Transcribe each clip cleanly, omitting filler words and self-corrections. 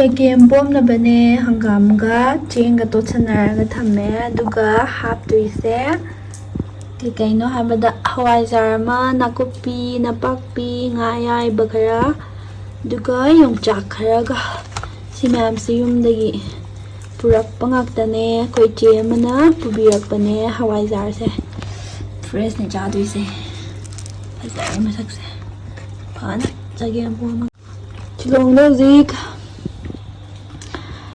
ꯆꯒꯦꯝꯄꯣꯝꯅꯕꯅꯦ ꯍꯪꯒꯥꯝꯒ ꯆꯦꯡꯒ ꯇꯣꯠꯁꯟꯅꯔꯒ ꯊꯝꯃꯦ ꯑꯗꯨꯒ ꯍꯥꯞꯇꯣꯏꯁꯦ ꯀꯩꯅꯣ ꯍꯥꯏꯕꯗ ꯍꯋꯥꯏꯖꯥꯔ ꯑꯃ, ꯅꯥꯀꯨꯞꯄꯤ, ꯅꯄꯥꯛꯄꯤ, ꯉꯥ ꯑꯌꯥꯏꯕ ꯈꯔ, ꯑꯗꯨꯒ ꯌꯣꯡꯆꯥꯛ ꯈꯔꯒ. ꯁꯤ ꯃꯌꯥꯝꯁꯤ ꯌꯨꯝꯗꯒꯤ ꯄꯨꯔꯛꯄ ꯉꯥꯛꯇꯅꯦ. ꯑꯩꯈꯣꯏ ꯏꯆꯦ ꯑꯃꯅ ꯄꯨꯕꯤꯔꯛꯄꯅꯦ. ꯍꯋꯥꯏꯖꯥꯔꯁꯦ ꯐ꯭ꯔꯦꯁꯅꯦ ꯆꯥꯗꯣꯏꯁꯦ. ꯐꯖꯔꯦ ꯃꯁꯛꯁꯦ ꯐꯅ ꯆꯒꯦꯝꯄꯣꯝꯕ. ꯁꯤꯂꯣꯡꯗ ꯍꯧꯖꯤꯛ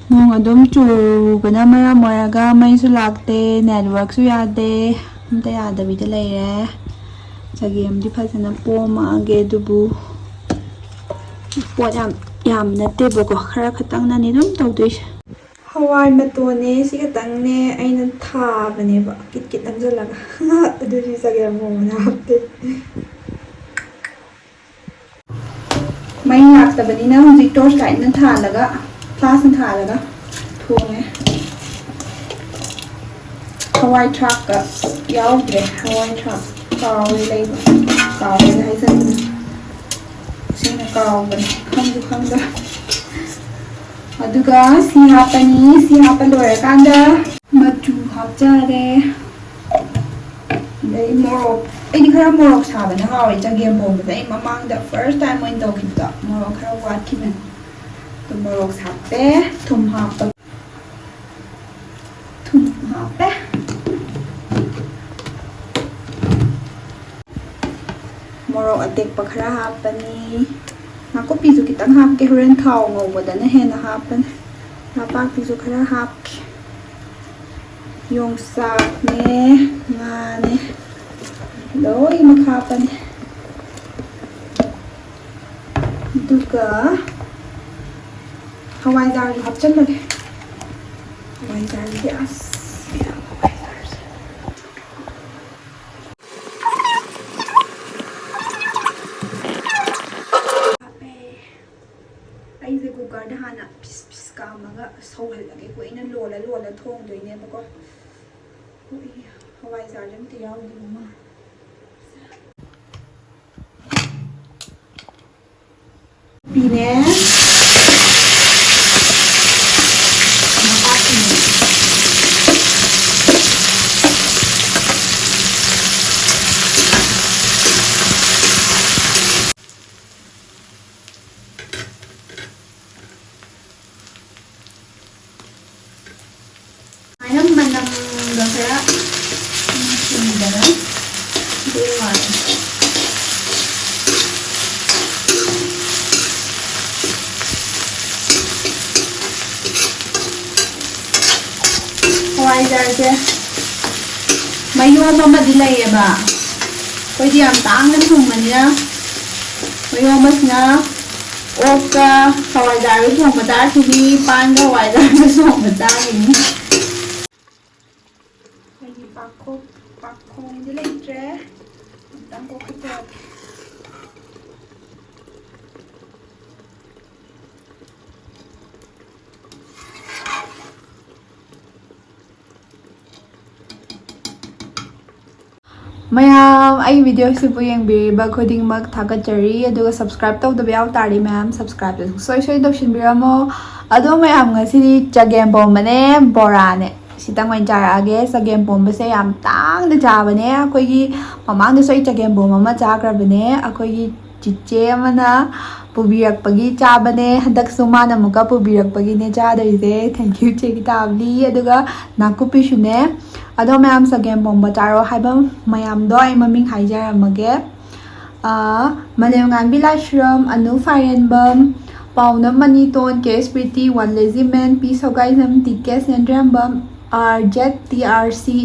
ꯅꯣꯡ ꯑꯗꯨꯝ ꯆꯨꯕꯅ ꯃꯔꯝ ꯑꯣꯏꯔꯒ ꯃꯩꯁꯨ ꯂꯥꯛꯇꯦ, ꯅꯦꯠꯋꯔꯛꯁꯨ ꯌꯥꯗꯦ, ꯑꯝꯇ ꯌꯥꯗꯕꯤꯗ ꯂꯩꯔꯦ. ꯆꯒꯦꯝꯗꯤ ꯐꯖꯅ ꯄꯣꯝꯃꯛꯑꯒꯦ, ꯑꯗꯨꯕꯨ ꯄꯣꯠ ꯌꯥꯝ ꯅꯠꯇꯦꯕꯀꯣ, ꯈꯔ ꯈꯛꯇꯪꯅꯅꯤ ꯑꯗꯨꯝ ꯇꯧꯗꯣꯏꯁꯦ. ꯍꯋꯥꯏ ꯃꯇꯣꯟꯅꯦ, ꯁꯤ ꯈꯛꯇꯪꯅꯦ ꯑꯩꯅ ꯊꯥꯕꯅꯦꯕ ꯀꯤꯠ ꯀꯤꯠ ꯅꯝꯁꯤꯜꯂꯒ. ꯑꯗꯨꯗꯤ ꯆꯒꯦꯝꯄꯣꯝꯕꯗ ꯍꯥꯞꯇꯦ. ꯃꯩ ꯂꯥꯛꯇꯕꯅꯤꯅ ꯍꯧꯖꯤꯛ ꯇꯣꯔꯆ ꯂꯥꯏꯠꯅ ꯊꯥꯜꯂꯒ, ꯐ꯭ꯂꯥꯁꯅ ꯊꯥꯜꯂꯒ ꯊꯣꯡꯉꯦ. ꯍꯋꯥꯏ ꯊ꯭ꯔꯥꯛꯀ ꯌꯥꯎꯗ꯭ꯔꯦ. ꯍꯋꯥꯏ ꯊ꯭ꯔꯥꯛ ꯀꯥꯎꯋꯦ ꯂꯩꯕ, ꯀꯥꯎꯋꯦꯅ ꯍꯥꯏꯖꯟꯕꯅꯦ. ꯁꯤꯅ ꯀꯥꯎꯕꯅꯦ, ꯈꯪꯁꯨ ꯈꯪꯗ. ꯑꯗꯨꯒ ꯁꯤ ꯍꯥꯞꯄꯅꯤ. ꯁꯤ ꯍꯥꯞꯄ ꯂꯣꯏꯔꯀꯥꯟꯗ ꯃꯆꯨ ꯍꯥꯞꯆꯔꯦ. ꯑꯗꯩ ꯃꯣꯔꯣꯛ, ꯑꯩꯗꯤ ꯈꯔ ꯃꯣꯔꯣꯛ ꯁꯥꯕꯅ ꯍꯥꯎꯋꯦ ꯆꯒꯦꯝꯄꯣꯝꯕꯁꯦ. ꯑꯩ ꯃꯃꯥꯡꯗ ꯐꯥꯔꯁ ꯇꯥꯏꯝ ꯑꯣꯏꯅ ꯇꯧꯈꯤꯕꯗꯣ ꯃꯣꯔꯣꯛ ꯈꯔ ꯋꯥꯠꯈꯤꯕꯅꯦ. ꯑꯗꯨ ꯃꯣꯔꯣꯛ ꯍꯥꯞꯄꯦ, ꯊꯨꯝ ꯍꯥꯞꯄꯦ. ꯃꯣꯔꯣꯛ ꯑꯇꯦꯛꯄ ꯈꯔ ꯍꯥꯞꯄꯅꯤ. ꯅꯥꯀꯨꯞꯄꯤꯁꯨ ꯈꯤꯇꯪ ꯍꯥꯞꯀꯦ, ꯍꯣꯔꯦꯟ ꯊꯥꯎ ꯉꯧꯕꯗꯅ ꯍꯦꯟꯅ ꯍꯥꯞꯄꯅꯤ. ꯅꯄꯥꯛꯄꯤꯁꯨ ꯈꯔ ꯍꯥꯞꯀꯦ. ꯌꯣꯡꯆꯥꯛꯅꯦ, ꯉꯥꯅꯦ, ꯂꯣꯏꯅꯃꯛ ꯍꯥꯞꯄꯅꯤ. ꯑꯗꯨꯒ ꯍꯋꯥꯏꯖꯥꯔꯁꯨ ꯍꯥꯞꯆꯜꯂꯒꯦ. ꯍꯋꯥꯏꯖꯥꯔꯁꯦ ꯍꯋꯥꯏꯖꯥꯔꯁꯦ ꯍꯥꯞꯄꯦ. ꯑꯩꯁꯦ ꯀꯨꯀꯔꯗ ꯍꯥꯟꯅ ꯄꯤꯁ ꯄꯤꯁ ꯀꯥꯝꯃꯒ ꯁꯧꯍꯜꯂꯒꯦ. ꯀꯨꯏꯅ ꯂꯣꯜꯂ ꯊꯣꯡꯗꯣꯏꯅꯦꯕꯀꯣ. ꯍꯋꯥꯏꯖꯥꯔꯁꯦ ꯑꯝꯇ ꯌꯥꯎꯗꯕ ꯃꯥꯜꯂꯦ. ꯄꯤꯅꯦ, ꯃꯅꯝꯒ ꯈꯔ ꯅꯨꯡꯁꯤꯗꯅ ꯑꯗꯨ ꯋꯥꯅꯤ. ꯍꯋꯥꯏꯖꯥꯔꯁꯦ ꯃꯌꯣꯝ ꯑꯃꯗꯤ ꯂꯩꯌꯦꯕ. ꯑꯩꯈꯣꯏꯗꯤ ꯌꯥꯝ ꯇꯥꯡꯅ ꯊꯣꯡꯕꯅꯤꯅ ꯃꯌꯣꯝ ꯑꯃꯁꯤꯅ ꯑꯣꯛꯀ ꯍꯋꯥꯏꯖꯥꯔꯒ ꯊꯣꯡꯕ ꯇꯥꯔꯈꯤꯅꯤ, ꯄꯥꯟꯒ ꯍꯋꯥꯏꯖꯥꯔꯒ ꯊꯣꯡꯕ ꯇꯥꯔꯈꯤꯅꯤ. ꯑꯩꯒꯤ ꯄꯥꯈꯣꯡꯗꯤ ꯂꯩꯇ꯭ꯔꯦ. ꯑꯃꯨꯛꯇꯪ ꯀꯣꯛꯈꯠꯆꯔꯛꯀꯦ. ꯃꯌꯥꯝ ꯑꯩ ꯚꯤꯗꯤꯑꯣꯁꯤꯕꯨ ꯌꯦꯡꯕꯤꯔꯤꯕ ꯈꯨꯗꯤꯡꯃꯛ ꯊꯥꯒꯠꯆꯔꯤ. ꯑꯗꯨꯒ ꯁꯕꯁꯀ꯭ꯔꯥꯏꯕ ꯇꯧꯗꯕ ꯌꯥꯎ ꯇꯥꯔꯗꯤ ꯃꯌꯥꯝ ꯁꯕꯁꯀ꯭ꯔꯥꯏꯕ ꯁꯣꯏ ꯇꯧꯁꯤꯟꯕꯤꯔꯝꯃꯣ. ꯑꯗꯣ ꯃꯌꯥꯝ ꯉꯁꯤꯗꯤ ꯆꯒꯦꯝꯄꯣꯝꯕꯅꯦ, ꯕꯣꯔꯥꯅꯦ, ꯁꯤꯇꯪ ꯑꯣꯏꯅ ꯆꯥꯔꯛꯑꯒꯦ. ꯆꯒꯦꯝꯄꯣꯝꯕꯁꯦ ꯌꯥꯝ ꯇꯥꯡꯅ ꯆꯥꯕꯅꯦ. ꯑꯩꯈꯣꯏꯒꯤ ꯃꯃꯥꯡꯗꯁꯨ ꯑꯩ ꯆꯒꯦꯝꯄꯣꯝꯕ ꯑꯃ ꯆꯥꯈ꯭ꯔꯕꯅꯦ. ꯑꯩꯈꯣꯏꯒꯤ ꯆꯤꯆꯦ ꯑꯃꯅ ꯄꯨꯕꯤꯔꯛꯄꯒꯤ ꯆꯥꯕꯅꯦ. ꯍꯟꯗꯛꯁꯨ ꯃꯥꯅ ꯑꯃꯨꯛꯀ ꯄꯨꯕꯤꯔꯛꯄꯒꯤꯅꯦ ꯆꯥꯗꯣꯏꯁꯦ. ꯊꯦꯡꯀ꯭ꯌꯨ ꯆꯦꯒꯤ ꯇꯥꯕꯂꯤ. ꯑꯗꯨꯒ ꯅꯥꯀꯨꯞꯄꯤꯁꯨꯅꯦ. ꯑꯗꯣ ꯃꯌꯥꯝ ꯆꯒꯦꯝꯄꯣꯝꯕ ꯆꯥꯔꯣ ꯍꯥꯏꯕ ꯃꯌꯥꯝꯗꯣ ꯑꯩ ꯃꯃꯤꯡ ꯍꯥꯏꯖꯔꯝꯃꯒꯦ. ꯃꯂꯦꯝꯉꯥꯟꯕꯤ ꯂꯥꯏꯁ꯭ꯔꯝ, ꯑꯅꯨ ꯐꯥꯏꯔꯦꯟꯕꯝ, ꯄꯥꯎꯅꯝ ꯃꯅꯤꯇꯣꯟ, ꯀꯦꯁ ꯄ꯭ꯔꯤꯇꯤ, ꯋꯥꯟ ꯂꯦꯖꯤꯃꯦꯟ, ꯄꯤ ꯁꯧꯒꯥꯏꯖꯝ, ꯇꯤ ꯀꯦꯁ ꯅꯦꯟꯗ꯭ꯔꯦꯝꯕꯝ, ꯑꯥꯔ ꯖꯦꯠ ꯇꯤ ꯑꯥꯔ ꯁꯤ,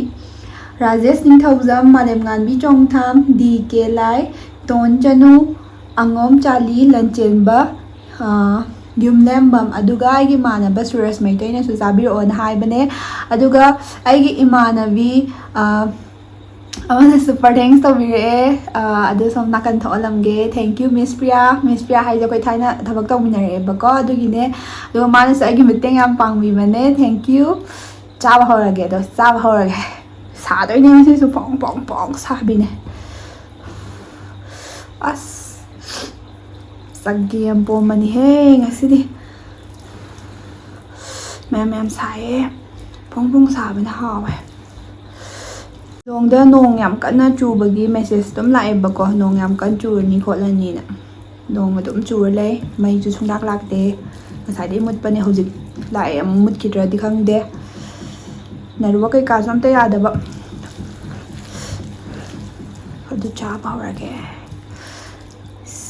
ꯔꯥꯖꯦꯁ ꯅꯤꯡꯊꯧꯖꯝ, ꯃꯥꯂꯦꯝꯉꯥꯟꯕꯤ ꯆꯣꯡꯊꯥꯝ, ꯗꯤ ꯀꯦ ꯂꯥꯏ, ꯇꯣꯟ ꯆꯅꯨ, ꯑꯉꯣꯝ ꯆꯥꯂꯤ, ꯂꯟꯆꯦꯟꯕ, ꯌꯨꯝꯂꯦꯝꯕꯝ. ꯑꯗꯨꯒ ꯑꯩꯒꯤ ꯏꯃꯥꯟꯅꯕ ꯁꯨꯔꯁ ꯃꯩꯇꯩꯅꯁꯨ ꯆꯥꯕꯤꯔꯛꯑꯣꯅ ꯍꯥꯏꯕꯅꯦ. ꯑꯗꯨꯒ ꯑꯩꯒꯤ ꯏꯃꯥꯟꯅꯕꯤ ꯑꯃꯅ ꯁꯨꯄꯔ ꯊꯦꯡꯛꯁ ꯇꯧꯕꯤꯔꯛꯑꯦ. ꯑꯗꯨ ꯁꯣꯝ ꯅꯥꯀꯟ ꯊꯣꯛꯍꯜꯂꯝꯒꯦ. ꯊꯦꯡꯀ꯭ꯌꯨ ꯃꯤꯁ ꯄ꯭ꯔꯤꯌꯥ. ꯃꯤꯁ ꯄ꯭ꯔꯤꯌꯥ ꯍꯥꯏꯁꯦ ꯑꯩꯈꯣꯏ ꯊꯥꯏꯅ ꯊꯕꯛ ꯇꯧꯃꯤꯟꯅꯔꯛꯑꯦꯕꯀꯣ, ꯑꯗꯨꯒꯤꯅꯦ. ꯑꯗꯨꯒ ꯃꯥꯅꯁꯨ ꯑꯩꯒꯤ ꯃꯇꯦꯡ ꯌꯥꯝ ꯄꯥꯡꯕꯤꯕꯅꯦ. ꯊꯦꯡꯀ꯭ꯌꯨ. ꯆꯥꯕ ꯍꯧꯔꯒꯦ. ꯑꯗꯣ ꯆꯥꯕ ꯍꯧꯔꯒꯦ. ꯁꯥꯗꯣꯏꯅꯦ ꯉꯁꯤꯁꯨ, ꯄꯣꯡ ꯄꯣꯡ ꯄꯣꯡ ꯁꯥꯕꯤꯅꯦ. ꯑꯁ ꯆꯒꯦꯝꯄꯣꯝꯕꯅꯤꯍꯦ ꯉꯁꯤꯗꯤ. ꯃꯌꯥꯝ ꯁꯥꯏꯌꯦ ꯐꯣꯡ ꯐꯣꯡ ꯁꯥꯕꯅ ꯍꯥꯎꯋꯦ ꯂꯣꯡꯗ ꯅꯣꯡ ꯌꯥꯝ ꯀꯟꯅ ꯆꯨꯕꯒꯤ ꯃꯦꯁꯦꯖ ꯑꯗꯨꯝ ꯂꯥꯛꯑꯦꯕꯀꯣ ꯅꯣꯡ ꯌꯥꯝ ꯀꯟꯅ ꯆꯨꯔꯅꯤ ꯈꯣꯠꯂꯅꯤꯅ ꯅꯣꯡ ꯑꯗꯨꯝ ꯆꯨꯔ ꯂꯩ ꯃꯩꯁꯨ ꯁꯨꯡꯂꯥꯛ ꯂꯥꯛꯇꯦ ꯉꯁꯥꯏꯗꯩ ꯃꯨꯠꯄꯅꯦ ꯍꯧꯖꯤꯛ ꯂꯥꯛꯑꯦ ꯑꯃꯨꯛ ꯃꯨꯠꯈꯤꯗ꯭ꯔꯗꯤ ꯈꯪꯗꯦ ꯅꯦꯠꯋꯥꯔꯛ ꯀꯩꯀꯥꯁꯨ ꯑꯝꯇ ꯌꯥꯗꯕ ꯑꯗꯨ ꯆꯥꯕ ꯍꯧꯔꯒꯦ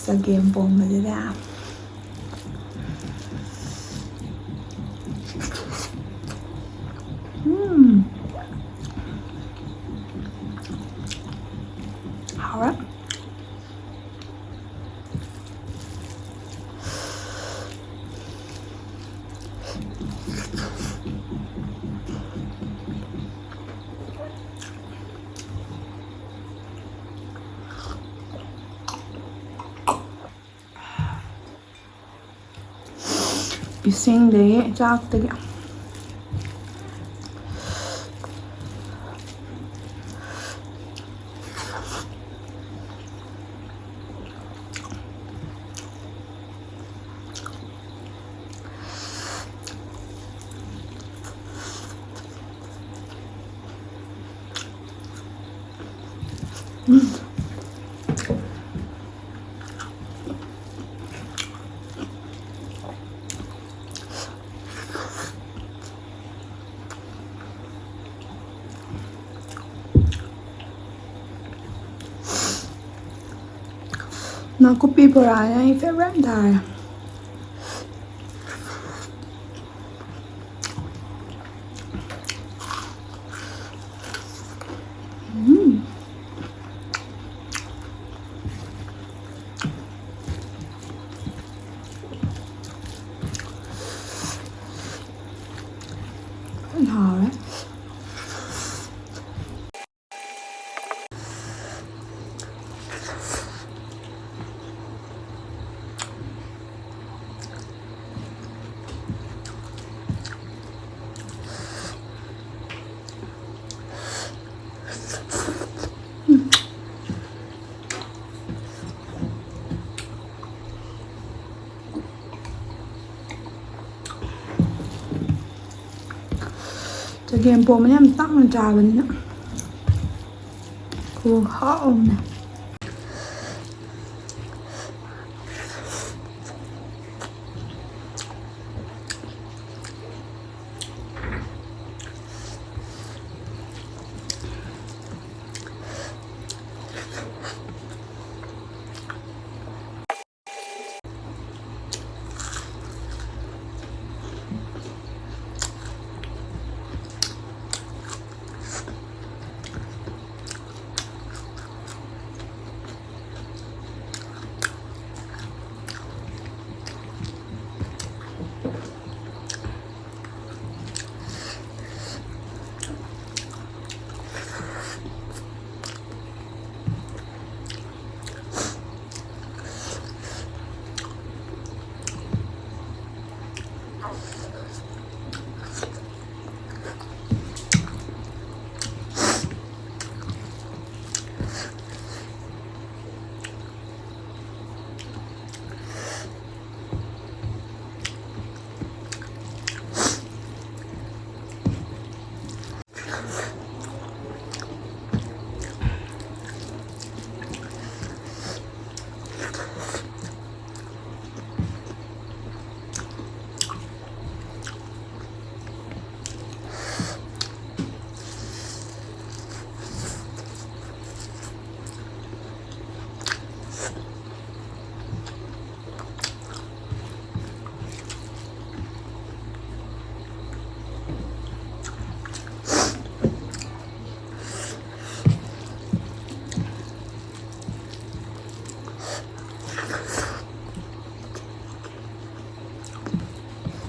ꯆꯒꯦꯝꯄꯣꯝꯕꯁꯤꯗ hào lắm. 이생대에 짝대기 Nó copy bra này favorite đời. Hào đấy. Chagempomba em tắc lên trà bên đó. Cô khó ôm nè.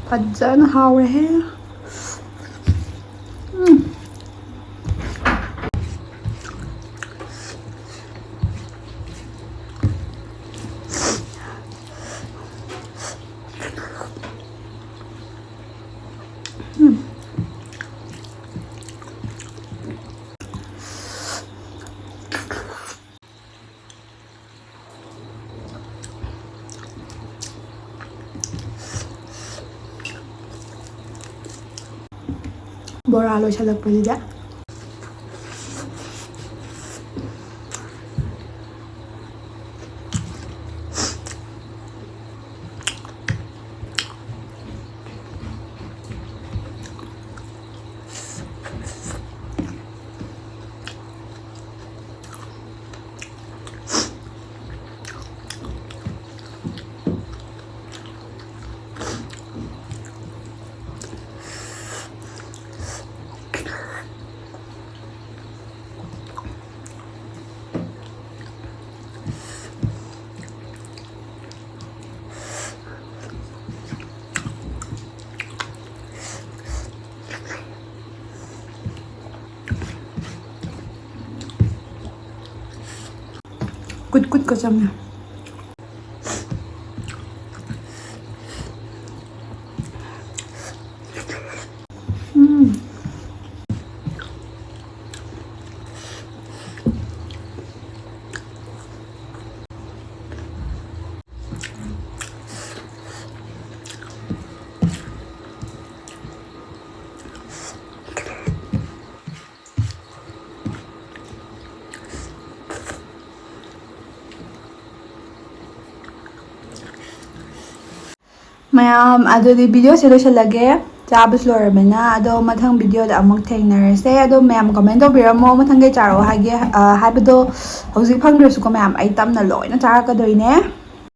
Badshah hào này hết. ꯕꯣꯔꯥ ꯂꯣꯏꯁꯤꯜꯂꯛꯄꯁꯤꯗ 굿굿 거잖아. ꯃꯌꯥꯝ ꯑꯗꯨꯗꯤ ꯚꯤꯗꯤꯑꯣꯁꯦ ꯂꯣꯏꯁꯤꯜꯂꯒꯦ ꯆꯥꯕꯁꯨ ꯂꯣꯏꯔꯕꯅꯤꯅ ꯑꯗꯣ ꯃꯊꯪ ꯚꯤꯗꯤꯑꯣꯗ ꯑꯃꯨꯛ ꯊꯦꯡꯅꯔꯁꯦ ꯑꯗꯣ ꯃꯌꯥꯝ ꯀꯃꯦꯟ ꯇꯧꯕꯤꯔꯝꯃꯣ ꯃꯊꯪ ꯀꯩ ꯆꯥꯔꯛꯑꯣ ꯍꯥꯏꯒꯦ ꯍꯥꯏꯕꯗꯣ ꯍꯧꯖꯤꯛ ꯐꯪꯗ꯭ꯔꯁꯨꯀꯣ ꯃꯌꯥꯝ ꯑꯩ ꯇꯞꯅ ꯂꯣꯏꯅ ꯆꯥꯔꯛꯀꯗꯣꯏꯅꯦ